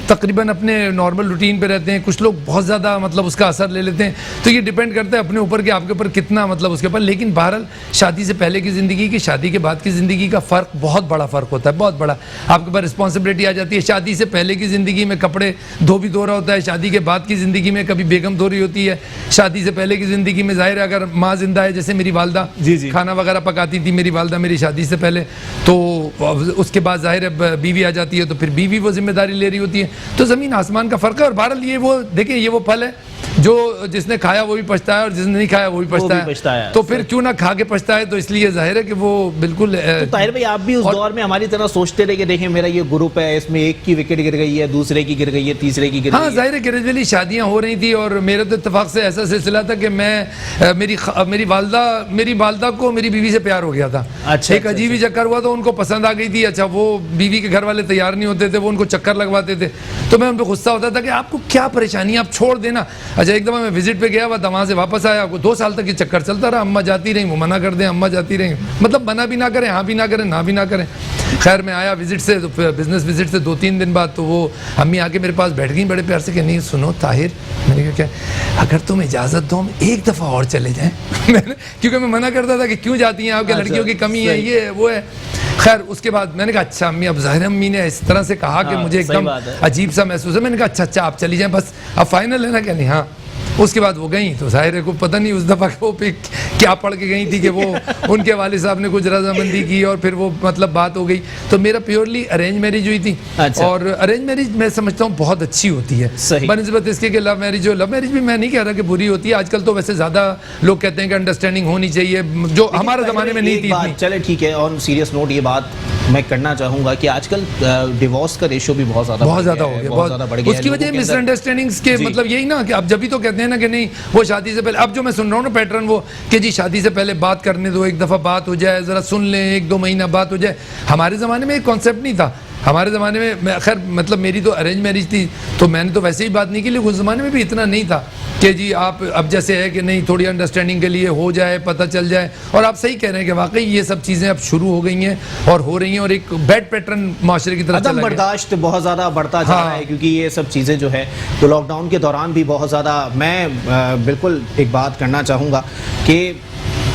تقریباً اپنے نارمل روٹین پہ رہتے ہیں، کچھ لوگ بہت زیادہ مطلب اس کا اثر لے لیتے ہیں. تو یہ ڈیپینڈ کرتا ہے اپنے اوپر کہ آپ کے اوپر کتنا مطلب اس کے اوپر. لیکن بہرحال شادی سے پہلے کی زندگی کی شادی کے بعد کی ज़िंदगी का फ़र्क बहुत बड़ा फ़र्क होता है, बहुत बड़ा. आपके पास रिस्पॉन्सिबिलिटी आ जाती है. शादी से पहले की ज़िंदगी में कपड़े धो रहा होता है, शादी के बाद की ज़िंदगी में कभी बेगम धो रही होती है. शादी से पहले की ज़िंदगी में ज़ाहिर है अगर माँ ज़िंदा है, जैसे मेरी वालदा खाना वगैरह पकाती थी मेरी वालदा मेरी शादी से पहले, तो उसके बाद ज़ाहिर है बीवी आ जाती है, तो फिर बीवी वो जिम्मेदारी ले रही होती है. तो ज़मीन आसमान का फ़र्क है. और बहरहाल ये वो देखिए, ये वो फल है जो जिसने खाया वो भी पछताया और जिसने नहीं खाया वो भी पछताया. तो फिर क्यों ना खा के पछताए. तो इसलिए जाहिर है कि वो बिल्कुल. तो ताहिर भाई, आप भी उस दौर में हमारी तरह सोचते रहे कि देखें मेरा ये ग्रुप है, इसमें एक की विकेट गिर गई है, दूसरे की गिर गई है, तीसरे की गिर गई है. हाँ, जाहिर है ग्रेजुअली शादियां हो रही थी और मेरे तो इत्तेफाक से ऐसा सिलसिला था कि मैं मेरी वालदा को मेरी बीवी से प्यार हो गया था. एक अजीब ही चक्कर हुआ, तो उनको पसंद आ गई थी. अच्छा, वो बीवी के घर वाले तैयार नहीं होते थे, वो उनको चक्कर लगवाते थे. तो मैं उन पर गुस्सा होता था कि आपको क्या परेशानी, आप छोड़ देना. अच्छा, एक दफ़ा मैं विजिट पे गया हुआ था, वहाँ से वापस आया, 2 साल तक ये चक्कर चलता रहा. अम्मा जाती रही, वो मना कर दें, अम्मा जाती रही, मतलब मना भी ना करें, हाँ भी ना करें, ना भी ना करें. खैर मैं आया विजिट से, तो बिजनेस विजिट से 2-3 दिन बाद तो वो अम्मी आके मेरे पास बैठ गई बड़े प्यार से कि नहीं सुनो ताहिर, मैंने कहा क्या, अगर तुम इजाज़त दो हम एक दफ़ा और चले जाएं. क्योंकि मैं मना करता था कि क्यों जाती हैं आपके, लड़कियों की कमी है, ये है वो है. खैर उसके बाद मैंने कहा अच्छा अम्मी, अब ज़ाहिर अम्मी ने इस तरह से कहा कि मुझे एकदम अजीब सा महसूस है. मैंने कहा अच्छा आप चली जाएं, बस अब फाइनल है ना. क्या नहीं, हाँ. उसके बाद वो गई, तो ज़ाहिर है को पता नहीं उस दफ़ा वो पे क्या पढ़ के गई थी कि वो उनके वालिद साहब ने कुछ रजामंदी की और फिर वो मतलब बात हो गई. तो मेरा प्योरली अरेंज मैरिज हुई थी. अच्छा. और अरेंज मैरिज मैं समझता हूँ बहुत अच्छी होती है बनिस्बत इसके कि लव मैरिज. लव मैरिज भी मैं नहीं कह रहा कि बुरी होती है. आजकल तो वैसे ज़्यादा लोग कहते हैं कि अंडरस्टैंडिंग होनी चाहिए, जो हमारे ज़माने में नहीं थी. चले ठीक है, ऑन सीरियस नोट ये बात मैं करना चाहूँगा कि आजकल डिवोर्स का रेशो भी बहुत ज़्यादा हो गया, बहुत ज़्यादा बढ़ गया. उसकी वजह मिसअंडरस्टैंडिंग्स के मतलब यही ना कि अब जब भी तो कहते हैं ना कि नहीं वो शादी से पहले, अब जो मैं सुन रहा हूँ ना पैटर्न वो कि जी शादी से पहले बात करने दो, एक दफ़ा बात हो जाए, ज़रा सुन लें, 1-2 महीना बात हो जाए. हमारे ज़माने में एक कॉन्सेप्ट नहीं था. हमारे ज़माने में खैर मतलब मेरी तो अरेंज मैरिज थी, तो मैंने तो वैसे ही बात नहीं की, लेकिन उस ज़माने में भी इतना नहीं था कि जी आप अब जैसे है कि नहीं थोड़ी अंडरस्टैंडिंग के लिए हो जाए, पता चल जाए. और आप सही कह रहे हैं कि वाकई ये सब चीज़ें अब शुरू हो गई हैं और हो रही हैं, और एक बैड पैटर्न माशरे की तरफ चला गया. बर्दाश्त बहुत ज़्यादा बढ़ता जा रहा है, क्योंकि ये सब चीज़ें जो है तो लॉकडाउन के दौरान भी बहुत ज़्यादा. मैं बिल्कुल एक बात करना चाहूँगा कि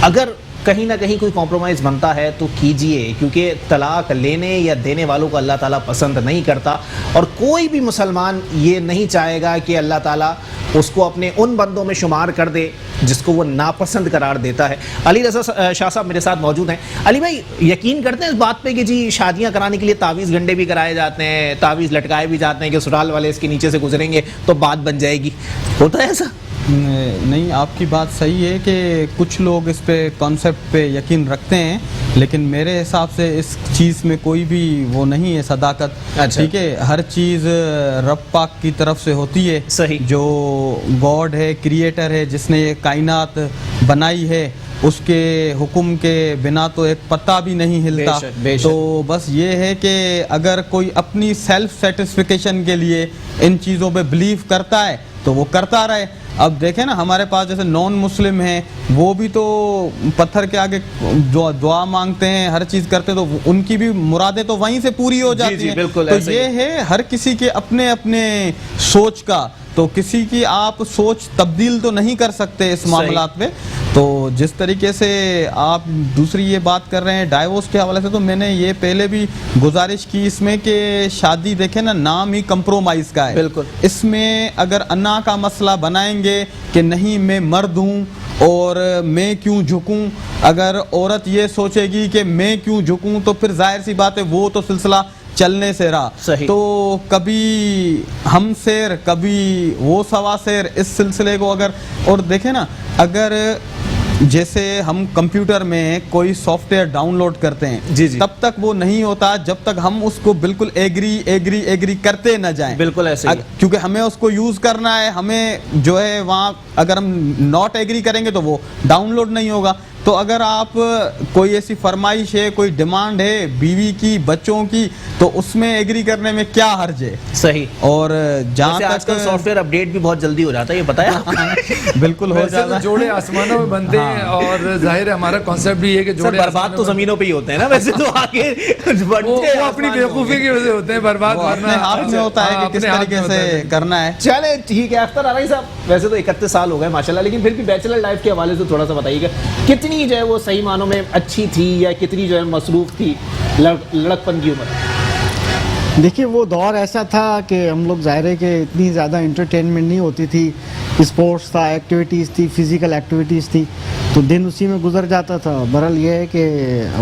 अगर कहीं ना कहीं कोई कॉम्प्रोमाइज़ बनता है तो कीजिए, क्योंकि तलाक लेने या देने वालों को अल्लाह ताला पसंद नहीं करता. और कोई भी मुसलमान ये नहीं चाहेगा कि अल्लाह ताला उसको अपने उन बंदों में शुमार कर दे जिसको वो नापसंद करार देता है. अली रज़ा शाह साहब मेरे साथ मौजूद हैं. अली भाई, यकीन करते हैं इस बात पे कि जी शादियां कराने के लिए तावीज़ गंडे भी कराए जाते हैं, तावीज़ लटकाए भी जाते हैं कि सुराल वाले इसके नीचे से गुजरेंगे तो बात बन जाएगी, होता है ऐसा? नहीं, आपकी बात सही है कि कुछ लोग इस पे कॉन्सेप्ट पे यकीन रखते हैं, लेकिन मेरे हिसाब से इस चीज़ में कोई भी वो नहीं है सदाकत. अच्छा. ठीक है, हर चीज़ रब पाक की तरफ से होती है. सही. जो गॉड है, क्रिएटर है, जिसने ये कायनात बनाई है, उसके हुक्म के बिना तो एक पत्ता भी नहीं हिलता. बेशक. तो बस ये है कि अगर कोई अपनी सेल्फ सेटिस्फिकेशन के लिए इन चीज़ों पे बिलीव करता है तो वो करता रहे. अब देखें ना, हमारे पास जैसे नॉन मुस्लिम हैं, वो भी तो पत्थर के आगे दुआ मांगते हैं, हर चीज़ करते हैं, तो उनकी भी मुरादें तो वहीं से पूरी हो जाती हैं. तो ये है हर किसी के अपने अपने सोच का, तो किसी की आप सोच तब्दील तो नहीं कर सकते इस मामलात में. तो जिस तरीके से आप दूसरी ये बात कर रहे हैं डाइवोर्स के हवाले से, तो मैंने ये पहले भी गुजारिश की इसमें कि शादी देखें ना, नाम ही कंप्रोमाइज़ का है. बिल्कुल. इसमें अगर अन्ना का मसला बनाएंगे कि नहीं मैं मर्द हूँ और मैं क्यों झुकूं, अगर औरत ये सोचेगी कि मैं क्यों झुकूं, तो फिर जाहिर सी बात है वो तो सिलसिला चलने से रहा. तो कभी हम शेर कभी वो सवा शेर, इस सिलसिले को अगर और देखें ना, अगर जैसे हम कंप्यूटर में कोई सॉफ्टवेयर डाउनलोड करते हैं, जी. तब तक वो नहीं होता जब तक हम उसको बिल्कुल एग्री करते न जाएं. बिल्कुल ऐसे, क्योंकि हमें उसको यूज करना है. हमें जो है वहाँ अगर हम नॉट एग्री करेंगे तो वो डाउनलोड नहीं होगा. तो अगर आप कोई ऐसी फरमाइश है, कोई डिमांड है बीवी की, बच्चों की, तो उसमें एग्री करने में क्या हर्ज है. सही. और जहाँ तक आजकल सॉफ्टवेयर अपडेट भी बहुत जल्दी हो जाता है, ये पता है? बिल्कुल हो जाता है. जोड़े आसमानों में बनते हैं. और जाहिर है हमारा कॉन्सेप्ट भी है कि जोड़े बर्बाद तो जमीनों पे ही होते हैं ना वैसे तो. आगे वो अपनी बेवकूफ़ी की वजह से होते हैं बर्बाद. हाथ में होता है कि किस तरीके से करना है. चले ठीक है. अख्तर आरई साहब, वैसे तो 31 साल हो गए माशाल्लाह, लेकिन फिर भी बैचलर लाइफ के हवाले से थोड़ा सा बताइएगा, कितनी कितनी जो है वो सही मानों में अच्छी थी या कितनी जो है मसरूफ थी लड़कपन की उम्र? देखिए वो दौर ऐसा था कि हम लोग ज़ाहिर है कि इतनी ज़्यादा इंटरटेनमेंट नहीं होती थी, स्पोर्ट्स था, एक्टिविटीज़ थी, फिज़िकल एक्टिविटीज़ थी, तो दिन उसी में गुजर जाता था। बहरहाल ये है कि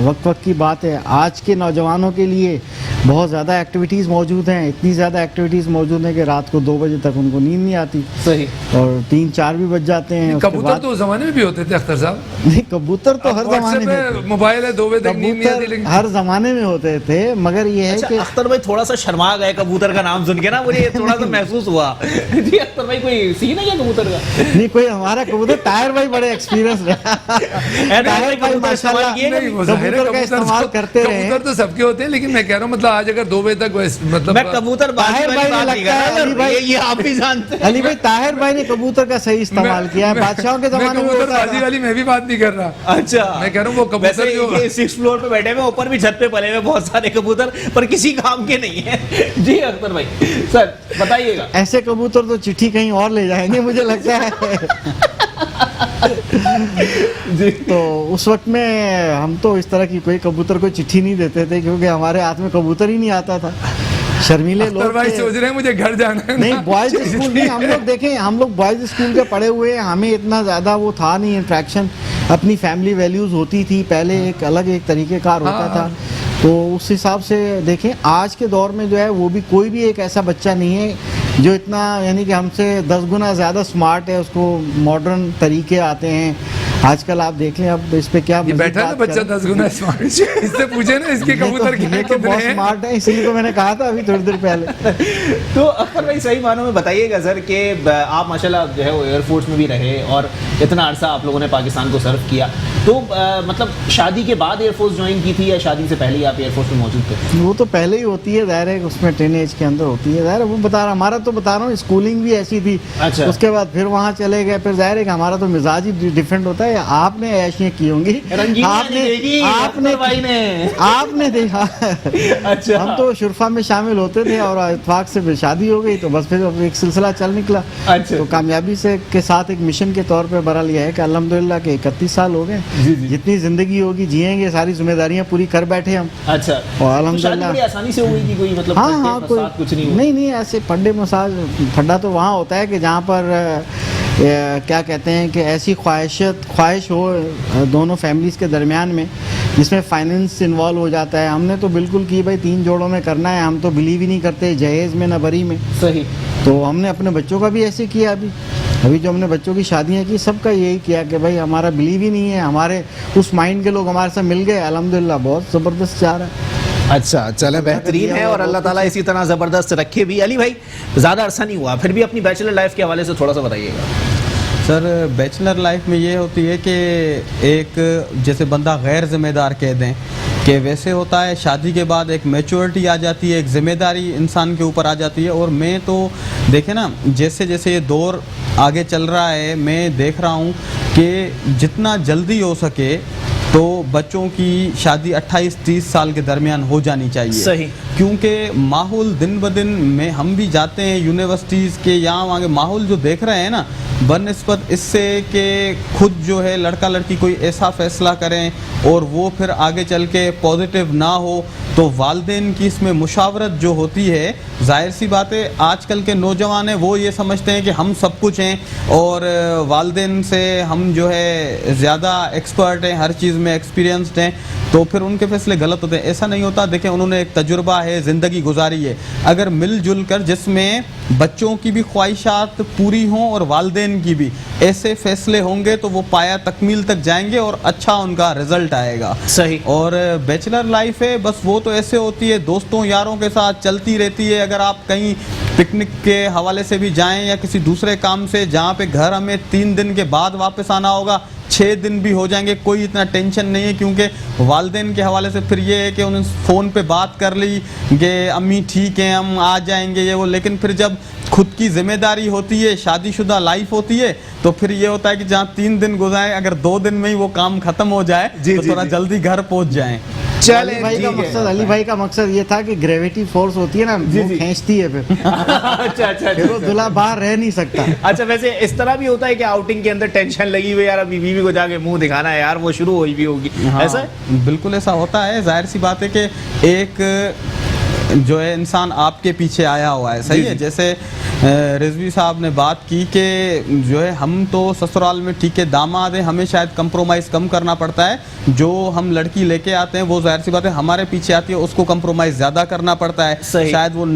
वक्त की बात है, आज के नौजवानों के लिए बहुत ज़्यादा एक्टिविटीज़ मौजूद हैं, इतनी ज़्यादा एक्टिविटीज़ मौजूद हैं कि रात को 2 बजे तक उनको नींद नहीं आती। सही। और 3-4 भी बज जाते हैं। कबूतर तो उस ज़माने में भी होते थे अख्तर साहब। नहीं, कबूतर तो हर ज़माने में, मोबाइल है 2 बजे तक नींद नहीं आती, लेकिन हर ज़माने में होते थे, मगर ये है कि अख्तर भाई थोड़ा सा शर्मा गए कबूतर का नाम सुन के ना, मुझे थोड़ा सा महसूस हुआ। जी अख्तर भाई कोई सीन है क्या कबूतर का? नहीं, कोई हमारा कबूतर, ताहिर भाई बड़े एक्सपीरियंस रहे, ताहिर भाई माशाल्लाह कबूतर का इस्तेमाल करते रहे। कबूतर तो सबके होते हैं, लेकिन मैं कह रहा हूँ मतलब आज अगर 2 बजे तक मतलब मैं कबूतर ताहिर भाई ने लगता है, अली भाई ये आप भी जानते हैं। अली भाई ताहिर भाई ने कबूतर का सही इस्तेमाल किया है, बादशाहों के जमाने में होता बाजी था। वाली मैं भी बात नहीं कर रहा। अच्छा, मैं कह रहा हूँ वो कबूतर जो 6th फ्लोर पे बैठे हुए, ऊपर भी छत पे पले हुए बहुत सारे कबूतर, पर किसी काम के नहीं है। जी अख्तर भाई सर बताइएगा। ऐसे कबूतर तो चिट्ठी कहीं और ले जाएंगे मुझे लगता है। जी तो उस वक्त में हम तो इस तरह की कोई कबूतर को चिट्ठी नहीं देते थे, क्योंकि हमारे हाथ में कबूतर ही नहीं आता था। शर्मीले लोग भाई थे। सोच रहे हैं मुझे घर जाना है। नहीं, बॉयज स्कूल नहीं, हम लोग देखें, हम लोग बॉयज स्कूल के पढ़े हुए हैं, हमें इतना ज़्यादा वो था नहीं इंट्रैक्शन, अपनी फैमिली वैल्यूज़ होती थी, पहले एक अलग एक तरीक़ेकार होता था। तो उस हिसाब से देखें आज के दौर में जो है वो भी कोई भी एक ऐसा बच्चा नहीं है जो इतना यानी कि हमसे 10 गुना ज़्यादा स्मार्ट है, उसको मॉडर्न तरीके आते हैं। आजकल आप देख लें, अब इस पे क्या ये बैठा है ना बच्चा 10 गुना स्मार्ट, इससे पूछे ना इसके कबूतर क्या ये तो बहुत स्मार्ट है, इसीलिए तो मैंने कहा था अभी थोड़ी देर पहले। तो अख्तर भाई सही मानों में बताइएगा सर कि आप माशाल्लाह जो है वो एयरफोर्स में भी रहे और इतना अरसा आप लोगों ने पाकिस्तान को सर्व किया, तो मतलब शादी के बाद एयरफोर्स ज्वाइन की थी या शादी से पहले ही आप एयरफोर्स में मौजूद थे? वो तो पहले ही होती है, ज़ाहिर है उसमें टीनेज के अंदर होती है, ज़ाहिर है वो बता रहा, हमारा तो बता रहा हूँ स्कूलिंग भी ऐसी थी। अच्छा। उसके बाद फिर वहाँ चले गए, फिर ज़ाहिर है कि हमारा तो मिजाज ही डिफरेंट होता है। आपने ऐशियाँ की होंगी, आपने देखा। अच्छा। हम तो शुरफा में शामिल होते थे और इत्फाक से शादी हो गई, तो बस फिर एक सिलसिला चल निकला। अच्छा। तो कामयाबी से के साथ एक मिशन के तौर पे बहरहाल यह है कि अल्हम्दुलिल्लाह के 31 साल हो गए, जितनी जिंदगी होगी जिएंगे, सारी जिम्मेदारियां पूरी कर बैठे हम। अच्छा, और अल्हम्दुलिल्लाह बड़ी आसानी से हो गई थी, कोई मतलब हाँ कुछ नहीं हुआ? नहीं ऐसे फड्डे मसाज, फड्डा तो वहाँ होता है कि जहाँ पर क्या कहते हैं कि ऐसी ख्वाहिश हो दोनों फैमिलीज़ के दरमियान में जिसमें फाइनेंस इन्वॉल्व हो जाता है। हमने तो बिल्कुल की भाई 3 जोड़ों में करना है, हम तो बिलीव ही नहीं करते जहेज़ में न बरी में। सही। तो हमने अपने बच्चों का भी ऐसे किया। अभी जो हमने बच्चों की शादियां की सबका यही किया कि भाई हमारा बिलीव ही नहीं है, हमारे उस माइंड के लोग हमारे साथ मिल गए, अल्हम्दुलिल्लाह बहुत ज़बरदस्त जा रहा है। अच्छा चले, बेहतरीन है और अल्लाह ताला इसी तरह ज़बरदस्त रखे भी। अली भाई ज़्यादा अरसा नहीं हुआ, फिर भी अपनी बैचलर लाइफ के हवाले से थोड़ा सा बताइएगा। सर बैचलर लाइफ में ये होती है कि एक जैसे बंदा गैर ज़िम्मेदार कह दें कि वैसे होता है, शादी के बाद एक मैच्योरिटी आ जाती है, एक ज़िम्मेदारी इंसान के ऊपर आ जाती है। और मैं तो देखे ना जैसे जैसे ये दौर आगे चल रहा है, मैं देख रहा हूँ कि जितना जल्दी हो सके तो बच्चों की शादी 28-30 साल के दरमियान हो जानी चाहिए। सही। क्योंकि माहौल दिन ब दिन में हम भी जाते हैं यूनिवर्सिटीज़ के, यहाँ वहाँ के माहौल जो देख रहे हैं ना, बनस्बत इससे कि खुद जो है लड़का लड़की कोई ऐसा फ़ैसला करें और वो फिर आगे चल के पॉजिटिव ना हो, तो वालिदैन की इसमें मुशावरत जो होती है, जाहिर सी बात है आजकल के नौजवान हैं वो ये समझते हैं कि हम सब कुछ हैं और वालिदैन से हम जो है ज़्यादा एक्सपर्ट हैं, हर चीज़ में एक्सपीरियंसड हैं, तो फिर उनके फैसले गलत होते हैं। ऐसा नहीं होता। देखें उन्होंने एक तजुर्बा है, ज़िंदगी गुजारी है, अगर मिलजुल कर जिसमें बच्चों की भी ख्वाहिशात पूरी हों और वालिदैन की भी, ऐसे फैसले होंगे तो वो पाया तकमील तक जाएंगे और अच्छा उनका रिजल्ट आएगा। सही। और बैचलर लाइफ है बस वो तो ऐसे होती है, दोस्तों यारों के साथ चलती रहती है। अगर आप कहीं पिकनिक के हवाले से भी जाएं या किसी दूसरे काम से जहाँ पे घर हमें 3 दिन के बाद वापस आना होगा, 6 दिन भी हो जाएंगे, कोई इतना टेंशन नहीं है। क्योंकि वालिदैन के हवाले से फिर ये है कि उन्होंने फ़ोन पे बात कर ली कि अम्मी ठीक है हम आ जाएंगे ये वो, लेकिन फिर जब खुद की जिम्मेदारी होती है, शादीशुदा लाइफ होती है, तो फिर ये होता है कि जहाँ 3 दिन गुजारे, अगर 2 दिन में ही वो काम ख़त्म हो जाए तो थोड़ा जल्दी घर पहुँच जाएँ। चले, अली भाई का ठीक है। मकसद अली भाई का मकसद ये था कि ग्रेविटी फोर्स होती है ना, वो खींचती है फिर अच्छा फिर वो दूल्हा बाहर रह नहीं सकता। अच्छा, वैसे इस तरह भी होता है कि आउटिंग के अंदर टेंशन लगी हुई है यार, अभी बीवी को जाके मुंह दिखाना है यार, वो शुरू हुई भी होगी, हाँ, ऐसा है? बिल्कुल ऐसा होता है। जाहिर सी बात है कि एक जो है इंसान आपके पीछे आया हुआ है, सही है। जैसे रिजवी साहब ने बात की कि जो है हम तो ससुराल में ठीक है दामाद हैं, हमें शायद कंप्रोमाइज़ कम करना पड़ता है, जो हम लड़की लेके आते हैं वो जाहिर सी बात है हमारे पीछे आती है, उसको कंप्रोमाइज़ ज़्यादा करना पड़ता है। शायद वो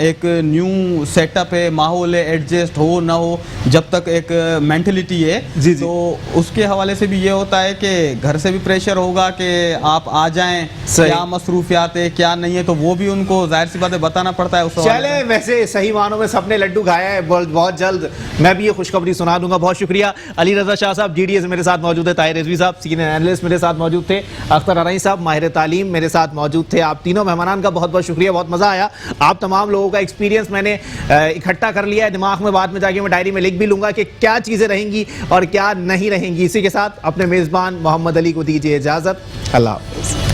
एक न्यू सेटअप है, माहौल है, एडजस्ट हो ना हो, जब तक एक मेंटलिटी है तो उसके हवाले से भी ये होता है कि घर से भी प्रेशर होगा कि आप आ जाएं, क्या मसरूफियात है क्या नहीं है, तो वो भी उनको जाहिर सी बात है बताना पड़ता है उस हवाले चले, वैसे सही मानों में सबने लड्डू खाया है, बहुत जल्द मैं भी ये खुशखबरी सुना दूंगा। बहुत शुक्रिया अली रजा शाह साहब, जीडीए से मेरे साथ मौजूद है, ताहिर रिजवी साहब सीनियर एनालिस्ट मेरे साथ मौजूद थे, अख्तर अरई साहब माहिर तालीम मेरे साथ मौजूद थे। आप तीनों मेहमानान का बहुत बहुत शुक्रिया, बहुत मजा आया। आप तमाम लोगों का एक्सपीरियंस मैंने इकट्ठा कर लिया है दिमाग में, बाद में जाके मैं डायरी में लिख भी लूंगा कि क्या चीजें रहेंगी और क्या नहीं रहेंगी। इसी के साथ अपने मेजबान मोहम्मद अली को दीजिए इजाजत, अल्लाह हाफिज़।